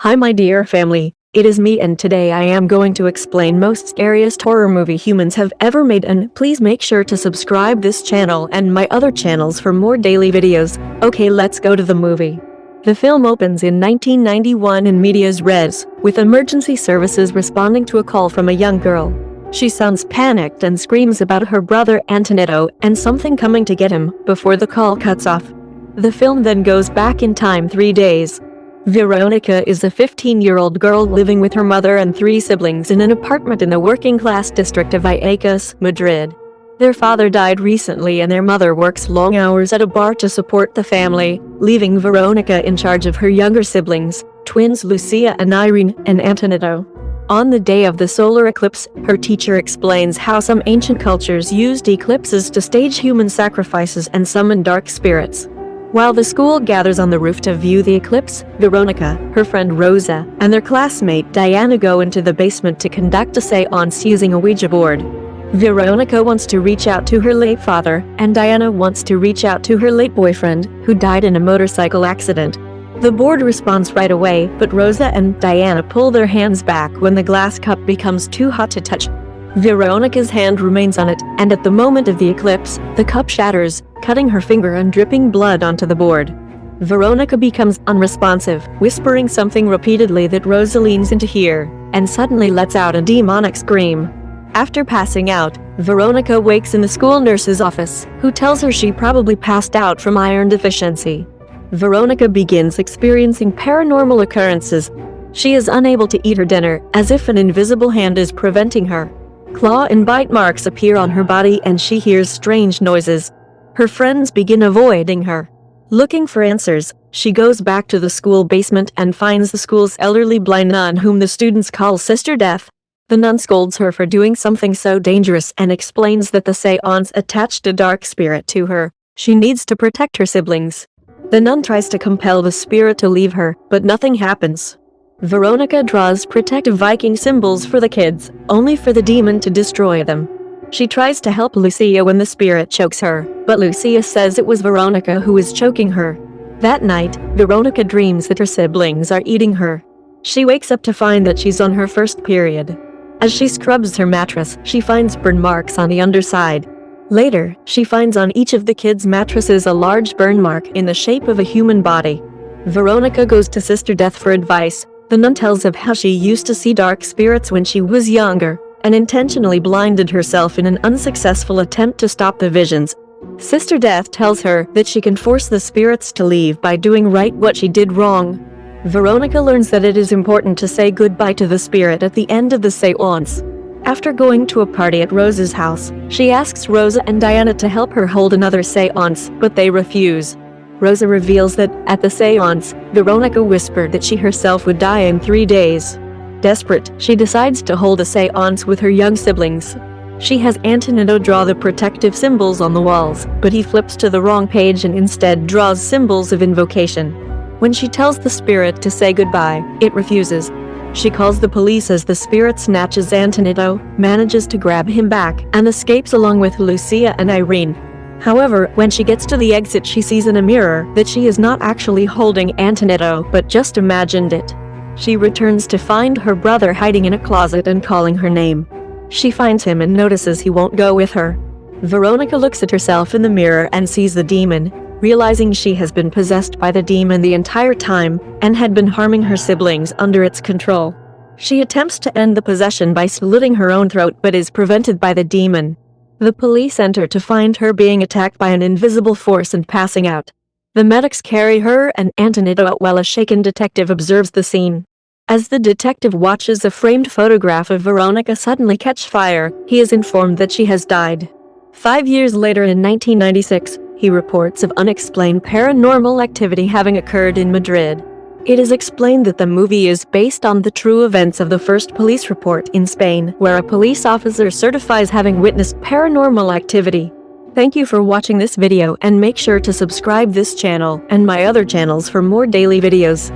Hi my dear family, it is me and today I am going to explain most scariest horror movie humans have ever made, and please make sure to subscribe this channel and my other channels for more daily videos. Okay, let's go to the movie. The film opens in 1991 in medias res, with emergency services responding to a call from a young girl. She sounds panicked and screams about her brother Antonetto and something coming to get him before the call cuts off. The film then goes back in time 3 days. Veronica is a 15-year-old girl living with her mother and 3 siblings in an apartment in the working-class district of Vallecas, Madrid. Their father died recently and their mother works long hours at a bar to support the family, leaving Veronica in charge of her younger siblings, twins Lucia and Irene, and Antonetto. On the day of the solar eclipse, her teacher explains how some ancient cultures used eclipses to stage human sacrifices and summon dark spirits. While the school gathers on the roof to view the eclipse, Veronica, her friend Rosa, and their classmate Diana go into the basement to conduct a séance using a Ouija board. Veronica wants to reach out to her late father, and Diana wants to reach out to her late boyfriend, who died in a motorcycle accident. The board responds right away, but Rosa and Diana pull their hands back when the glass cup becomes too hot to touch. Veronica's hand remains on it, and at the moment of the eclipse, the cup shatters, cutting her finger and dripping blood onto the board. Veronica becomes unresponsive, whispering something repeatedly that Rosa leans in to hear, and suddenly lets out a demonic scream. After passing out, Veronica wakes in the school nurse's office, who tells her she probably passed out from iron deficiency. Veronica begins experiencing paranormal occurrences. She is unable to eat her dinner, as if an invisible hand is preventing her. Claw and bite marks appear on her body and she hears strange noises. Her friends begin avoiding her. Looking for answers, she goes back to the school basement and finds the school's elderly blind nun, whom the students call Sister Death. The nun scolds her for doing something so dangerous and explains that the séance attached a dark spirit to her. She needs to protect her siblings. The nun tries to compel the spirit to leave her, but nothing happens. Veronica draws protective Viking symbols for the kids, only for the demon to destroy them. She tries to help Lucia when the spirit chokes her, but Lucia says it was Veronica who is choking her. That night, Veronica dreams that her siblings are eating her. She wakes up to find that she's on her first period. As she scrubs her mattress, she finds burn marks on the underside. Later, she finds on each of the kids' mattresses a large burn mark in the shape of a human body. Veronica goes to Sister Death for advice. The nun tells of how she used to see dark spirits when she was younger, and intentionally blinded herself in an unsuccessful attempt to stop the visions. Sister Death tells her that she can force the spirits to leave by doing right what she did wrong. Veronica learns that it is important to say goodbye to the spirit at the end of the séance. After going to a party at Rosa's house, she asks Rosa and Diana to help her hold another séance, but they refuse. Rosa reveals that, at the séance, Veronica whispered that she herself would die in 3 days. Desperate, she decides to hold a séance with her young siblings. She has Antonetto draw the protective symbols on the walls, but he flips to the wrong page and instead draws symbols of invocation. When she tells the spirit to say goodbye, it refuses. She calls the police as the spirit snatches Antonetto, manages to grab him back, and escapes along with Lucia and Irene. However, when she gets to the exit, she sees in a mirror that she is not actually holding Antonetto, but just imagined it. She returns to find her brother hiding in a closet and calling her name. She finds him and notices he won't go with her. Veronica looks at herself in the mirror and sees the demon, realizing she has been possessed by the demon the entire time and had been harming her siblings under its control. She attempts to end the possession by slitting her own throat but is prevented by the demon. The police enter to find her being attacked by an invisible force and passing out. The medics carry her and Antonetto out while a shaken detective observes the scene. As the detective watches a framed photograph of Veronica suddenly catch fire, he is informed that she has died. 5 years later in 1996, he reports of unexplained paranormal activity having occurred in Madrid. It is explained that the movie is based on the true events of the first police report in Spain, where a police officer certifies having witnessed paranormal activity. Thank you for watching this video and make sure to subscribe this channel and my other channels for more daily videos.